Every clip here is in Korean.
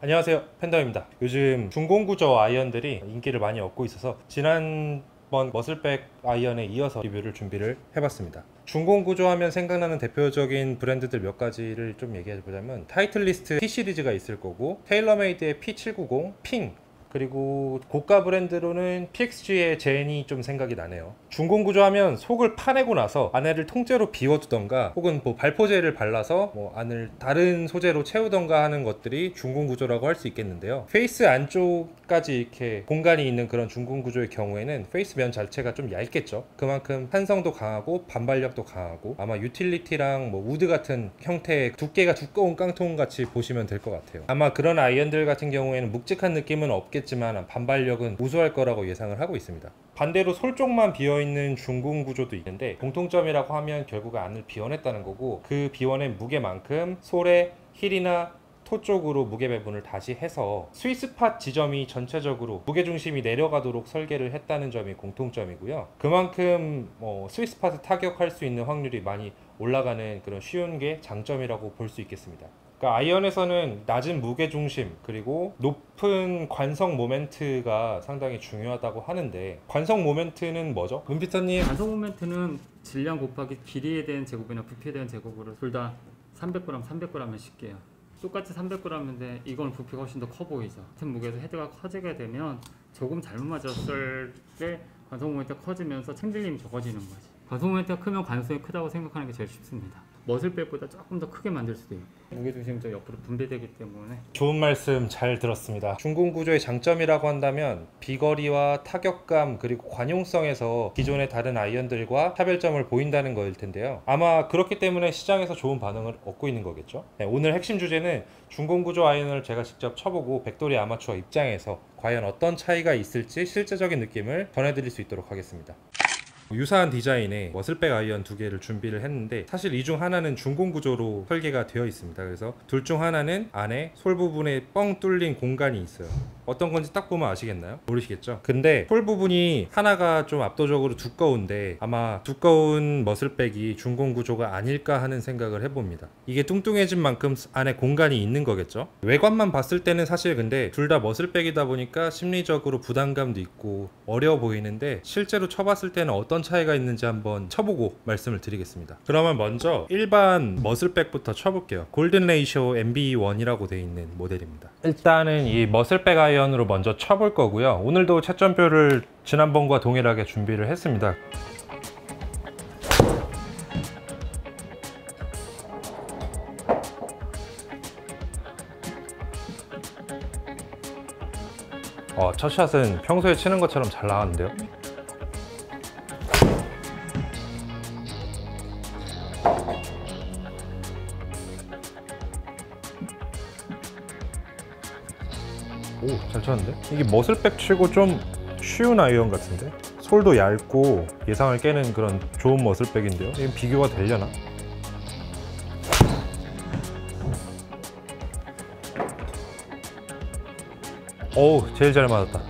안녕하세요, 팬더입니다. 요즘 중공구조 아이언들이 인기를 많이 얻고 있어서 지난번 머슬백 아이언에 이어서 리뷰를 준비를 해봤습니다. 중공구조 하면 생각나는 대표적인 브랜드들 몇 가지를 좀 얘기해보자면 타이틀리스트 T 시리즈가 있을 거고, 테일러메이드의 P790, 핑, 그리고 고가 브랜드로는 PXG의 젠이 좀 생각이 나네요. 중공구조 하면 속을 파내고 나서 안에를 통째로 비워두던가 혹은 뭐 발포제를 발라서 뭐 안을 다른 소재로 채우던가 하는 것들이 중공구조라고 할 수 있겠는데요. 페이스 안쪽까지 이렇게 공간이 있는 그런 중공구조의 경우에는 페이스 면 자체가 좀 얇겠죠. 그만큼 탄성도 강하고 반발력도 강하고 아마 유틸리티랑 뭐 우드 같은 형태의 두께가 두꺼운 깡통 같이 보시면 될 것 같아요. 아마 그런 아이언들 같은 경우에는 묵직한 느낌은 없겠지만 반발력은 우수할 거라고 예상을 하고 있습니다. 반대로 솔 쪽만 비어있는 중공구조도 있는데 공통점이라고 하면 결국 안을 비워냈다는 거고, 그 비워낸 무게만큼 솔의 힐이나 토 쪽으로 무게 배분을 다시 해서 스위스팟 지점이 전체적으로 무게중심이 내려가도록 설계를 했다는 점이 공통점이고요. 그만큼 스위스팟을 타격할 수 있는 확률이 많이 올라가는 그런 쉬운 게 장점이라고 볼 수 있겠습니다. 그러니까 아이언에서는 낮은 무게중심 그리고 높은 관성 모멘트가 상당히 중요하다고 하는데, 관성 모멘트는 뭐죠? 문피터님. 관성 모멘트는 질량 곱하기 길이에 대한 제곱이나 부피에 대한 제곱으로 둘 다 300g, 300g을 씩게요. 똑같이 300g인데 이건 부피가 훨씬 더 커 보이죠. 같은 무게에서 헤드가 커지게 되면 조금 잘못 맞았을 때 관성 모멘트가 커지면서 챙들림이 적어지는 거지. 관성 모멘트가 크면 관성이 크다고 생각하는 게 제일 쉽습니다. 머슬백보다 조금 더 크게 만들 수도 있고 무게중심도 옆으로 분배되기 때문에. 좋은 말씀 잘 들었습니다. 중공구조의 장점이라고 한다면 비거리와 타격감 그리고 관용성에서 기존의 다른 아이언들과 차별점을 보인다는 거일 텐데요. 아마 그렇기 때문에 시장에서 좋은 반응을 얻고 있는 거겠죠. 네, 오늘 핵심 주제는 중공구조 아이언을 제가 직접 쳐보고 백돌이 아마추어 입장에서 과연 어떤 차이가 있을지 실제적인 느낌을 전해드릴 수 있도록 하겠습니다. 유사한 디자인의 머슬백 아이언 두 개를 준비를 했는데, 사실 이 중 하나는 중공구조로 설계가 되어 있습니다. 그래서 둘 중 하나는 안에 솔 부분에 뻥 뚫린 공간이 있어요. 어떤 건지 딱 보면 아시겠나요? 모르시겠죠? 근데 솔 부분이 하나가 좀 압도적으로 두꺼운데 아마 두꺼운 머슬백이 중공구조가 아닐까 하는 생각을 해봅니다. 이게 뚱뚱해진 만큼 안에 공간이 있는 거겠죠? 외관만 봤을 때는 사실 근데 둘 다 머슬백이다 보니까 심리적으로 부담감도 있고 어려워 보이는데, 실제로 쳐봤을 때는 어떤 차이가 있는지 한번 쳐보고 말씀을 드리겠습니다. 그러면 먼저 일반 머슬백부터 쳐볼게요. 골든 레이쇼 MB1이라고 되어 있는 모델입니다. 일단은 이 머슬백 아이언으로 먼저 쳐볼 거고요. 오늘도 채점표를 지난번과 동일하게 준비를 했습니다. 첫 샷은 평소에 치는 것처럼 잘 나왔는데요. 오, 잘 쳤는데? 이게 머슬백 치고 좀 쉬운 아이언 같은데? 솔도 얇고 예상을 깨는 그런 좋은 머슬백인데요. 이건 비교가 되려나? 어우, 제일 잘 맞았다.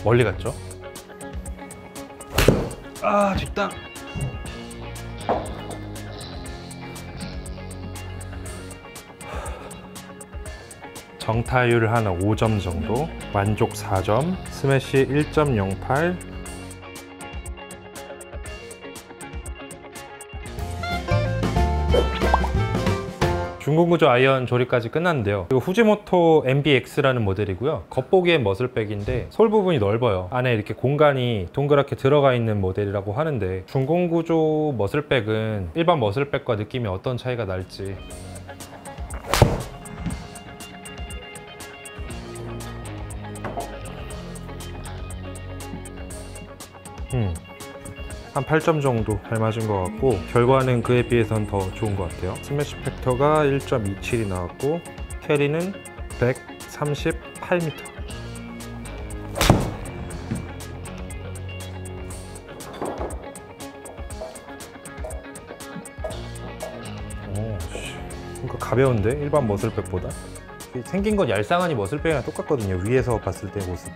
멀리 갔죠? 아, 뒷땅! 정타율 한 5점 정도, 만족 4점, 스매시 1.08. 중공구조 아이언 조립까지 끝났는데요. 이거 후지모토 MBX라는 모델이고요. 겉보기엔 머슬백인데 솔 부분이 넓어요. 안에 이렇게 공간이 동그랗게 들어가 있는 모델이라고 하는데, 중공구조 머슬백은 일반 머슬백과 느낌이 어떤 차이가 날지. 한 8점 정도 잘 맞은 것 같고, 결과는 그에 비해서는 더 좋은 것 같아요. 스매시 팩터가 1.27이 나왔고, 캐리는 138m. 그러니까 가벼운데 일반 머슬백보다? 생긴 건 얄쌍하니 머슬백이랑 똑같거든요. 위에서 봤을 때 모습은.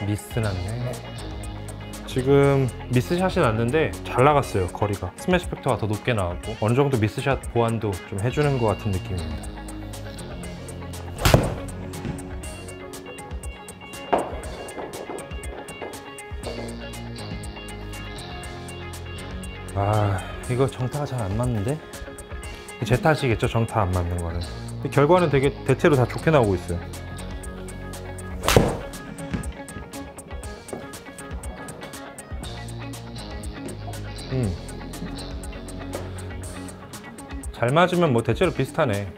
미스 났네. 지금 미스샷이 났는데 잘 나갔어요. 거리가 스매시 팩터가 더 높게 나왔고 어느 정도 미스샷 보완도 좀 해주는 것 같은 느낌입니다. 아, 이거 정타가 잘 안 맞는데? 제 탓이겠죠, 정타 안 맞는 거는. 결과는 되게 대체로 다 좋게 나오고 있어요. 잘 맞으면 뭐 대체로 비슷하네.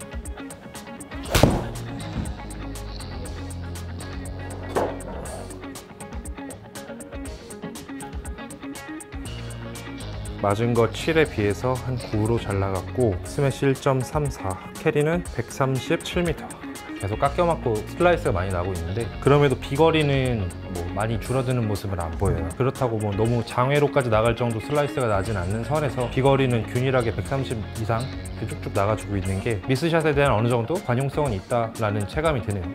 맞은 거 7에 비해서 한 9로 잘 나갔고 스매시 1.34, 캐리는 137m. 계속 깎여 맞고 슬라이스가 많이 나고 있는데 그럼에도 비거리는 뭐 많이 줄어드는 모습은 안 보여요. 그렇다고 뭐 너무 장외로까지 나갈 정도 슬라이스가 나진 않는 선에서 비거리는 균일하게 130 이상 이렇게 쭉쭉 나가주고 있는 게 미스샷에 대한 어느 정도 관용성은 있다라는 체감이 드네요.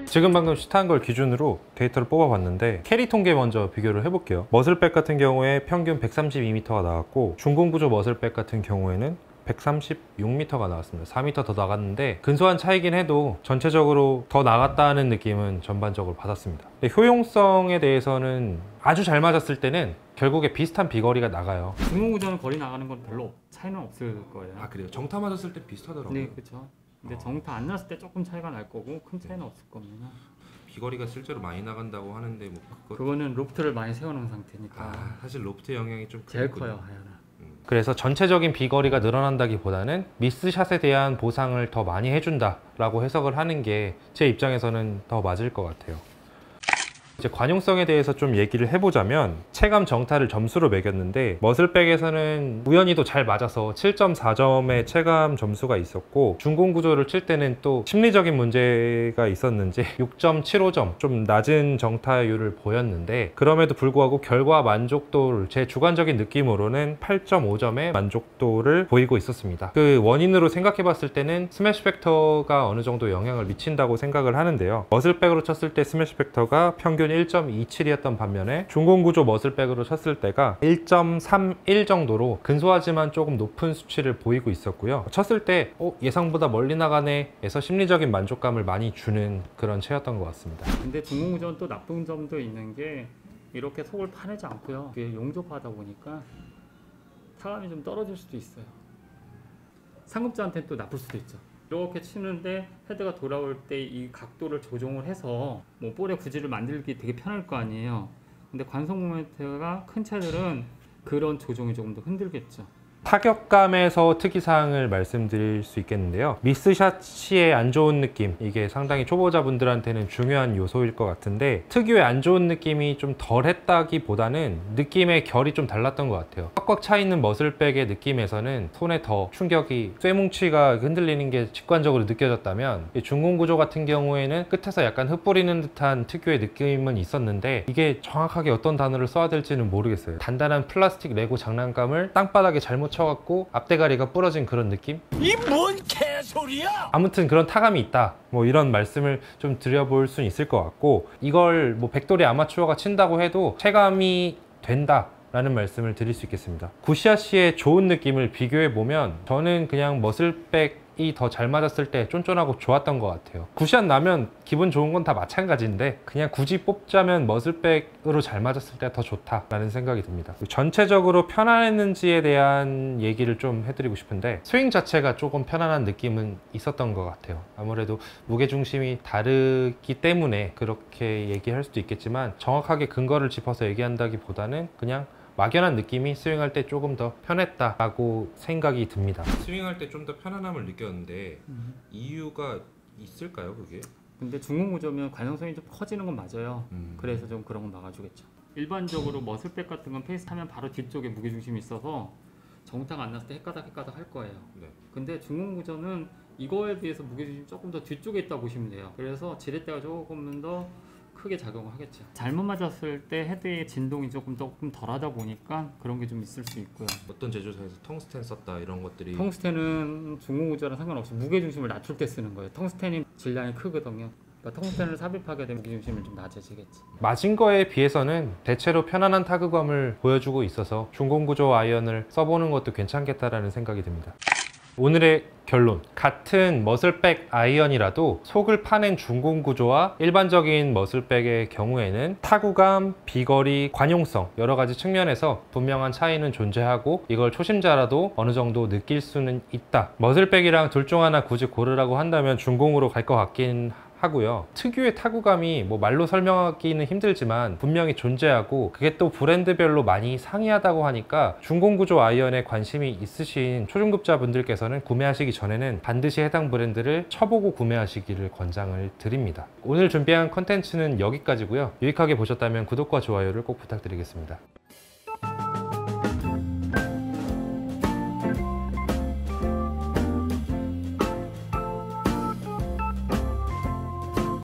지금 방금 슛한 걸 기준으로 데이터를 뽑아봤는데 캐리 통계 먼저 비교를 해볼게요. 머슬백 같은 경우에 평균 132m가 나왔고 중공구조 머슬백 같은 경우에는 136m가 나왔습니다. 4m 더 나갔는데 근소한 차이긴 해도 전체적으로 더 나갔다는 느낌은 전반적으로 받았습니다. 근데 효용성에 대해서는 아주 잘 맞았을 때는 결국에 비슷한 비거리가 나가요. 중공구조는 거리 나가는 건 별로 차이는 없을 거예요. 아, 그래요? 정타 맞았을 때 비슷하더라고요. 네, 그렇죠. 근데 정타 안 났을 때 조금 차이가 날 거고 큰 차이는 없을 겁니다. 비거리가 실제로 많이 나간다고 하는데 뭐 그거는 로프트를 많이 세워놓은 상태니까 사실 로프트 영향이 좀 제일 커요, 하야나. 그래서 전체적인 비거리가 늘어난다기보다는 미스샷에 대한 보상을 더 많이 해준다라고 해석을 하는 게 제 입장에서는 더 맞을 것 같아요. 이제 관용성에 대해서 좀 얘기를 해보자면 체감 정타를 점수로 매겼는데 머슬백에서는 우연히도 잘 맞아서 7.4점의 체감 점수가 있었고 중공구조를 칠 때는 또 심리적인 문제가 있었는지 6.75점 좀 낮은 정타율을 보였는데 그럼에도 불구하고 결과 만족도를 제 주관적인 느낌으로는 8.5점의 만족도를 보이고 있었습니다. 그 원인으로 생각해 봤을 때는 스매시 팩터가 어느 정도 영향을 미친다고 생각을 하는데요. 머슬백으로 쳤을 때 스매시 팩터가 평균 1.27이었던 반면에 중공구조 머슬백으로 쳤을 때가 1.31 정도로 근소하지만 조금 높은 수치를 보이고 있었고요. 쳤을 때 예상보다 멀리 나가네 에서 심리적인 만족감을 많이 주는 그런 채였던 것 같습니다. 근데 중공구조는 또 나쁜 점도 있는 게 이렇게 속을 파내지 않고요. 이게 용접하다 보니까 타감이 좀 떨어질 수도 있어요. 상급자한테는 또 나쁠 수도 있죠. 이렇게 치는데 헤드가 돌아올 때 이 각도를 조정을 해서 뭐 볼의 구질을 만들기 되게 편할 거 아니에요. 근데 관성 모멘트가 큰 차들은 그런 조정이 조금 더 힘들겠죠. 타격감에서 특이사항을 말씀드릴 수 있겠는데요. 미스샷 시에 안 좋은 느낌, 이게 상당히 초보자분들한테는 중요한 요소일 것 같은데 특유의 안 좋은 느낌이 좀 덜했다기보다는 느낌의 결이 좀 달랐던 것 같아요. 꽉꽉 차있는 머슬백의 느낌에서는 손에 더 충격이, 쇠뭉치가 흔들리는 게 직관적으로 느껴졌다면 중공구조 같은 경우에는 끝에서 약간 흩뿌리는 듯한 특유의 느낌은 있었는데 이게 정확하게 어떤 단어를 써야 될지는 모르겠어요. 단단한 플라스틱 레고 장난감을 땅바닥에 잘못 쳐갖고 앞대가리가 부러진 그런 느낌? 이 뭔 개소리야! 아무튼 그런 타감이 있다, 뭐 이런 말씀을 좀 드려볼 수 있을 것 같고 이걸 뭐 백돌이 아마추어가 친다고 해도 체감이 된다 라는 말씀을 드릴 수 있겠습니다. 구시아씨의 좋은 느낌을 비교해보면 저는 그냥 머슬백이 더 잘 맞았을 때 쫀쫀하고 좋았던 것 같아요. 구시안 나면 기분 좋은 건 다 마찬가지인데 그냥 굳이 뽑자면 머슬백으로 잘 맞았을 때 더 좋다라는 생각이 듭니다. 전체적으로 편안했는지에 대한 얘기를 좀 해드리고 싶은데 스윙 자체가 조금 편안한 느낌은 있었던 것 같아요. 아무래도 무게중심이 다르기 때문에 그렇게 얘기할 수도 있겠지만 정확하게 근거를 짚어서 얘기한다기보다는 그냥 막연한 느낌이 스윙할 때 조금 더 편했다라고 생각이 듭니다. 스윙할 때 좀 더 편안함을 느꼈는데 이유가 있을까요, 그게? 근데 중공구조면 관용성이 좀 커지는 건 맞아요. 그래서 좀 그런 건 막아주겠죠. 일반적으로 머슬백 같은 건 페이스 하면 바로 뒤쪽에 무게중심이 있어서 정타가 안 났을 때 헷가닥 할 거예요. 네. 근데 중공구조는 이거에 비해서 무게중심이 조금 더 뒤쪽에 있다 보시면 돼요. 그래서 지렛대가 조금 더 크게 작용을 하겠죠. 잘못 맞았을 때 헤드의 진동이 조금 덜하다 보니까 그런 게 좀 있을 수 있고요. 어떤 제조사에서 텅스텐 썼다 이런 것들이 텅스텐은 중공구조랑 상관없이 무게중심을 낮출 때 쓰는 거예요. 텅스텐이 질량이 크거든요. 그러니까 통펜을 삽입하게 되면 무게중심이 좀 낮아지겠지. 맞은 거에 비해서는 대체로 편안한 타구감을 보여주고 있어서 중공구조 아이언을 써보는 것도 괜찮겠다라는 생각이 듭니다. 오늘의 결론, 같은 머슬백 아이언이라도 속을 파낸 중공구조와 일반적인 머슬백의 경우에는 타구감, 비거리, 관용성 여러 가지 측면에서 분명한 차이는 존재하고 이걸 초심자라도 어느 정도 느낄 수는 있다. 머슬백이랑 둘 중 하나 굳이 고르라고 한다면 중공으로 갈 것 같긴 하고요. 특유의 타구감이 뭐 말로 설명하기는 힘들지만 분명히 존재하고 그게 또 브랜드별로 많이 상이하다고 하니까 중공구조 아이언에 관심이 있으신 초중급자분들께서는 구매하시기 전에는 반드시 해당 브랜드를 쳐보고 구매하시기를 권장을 드립니다. 오늘 준비한 컨텐츠는 여기까지고요. 유익하게 보셨다면 구독과 좋아요를 꼭 부탁드리겠습니다.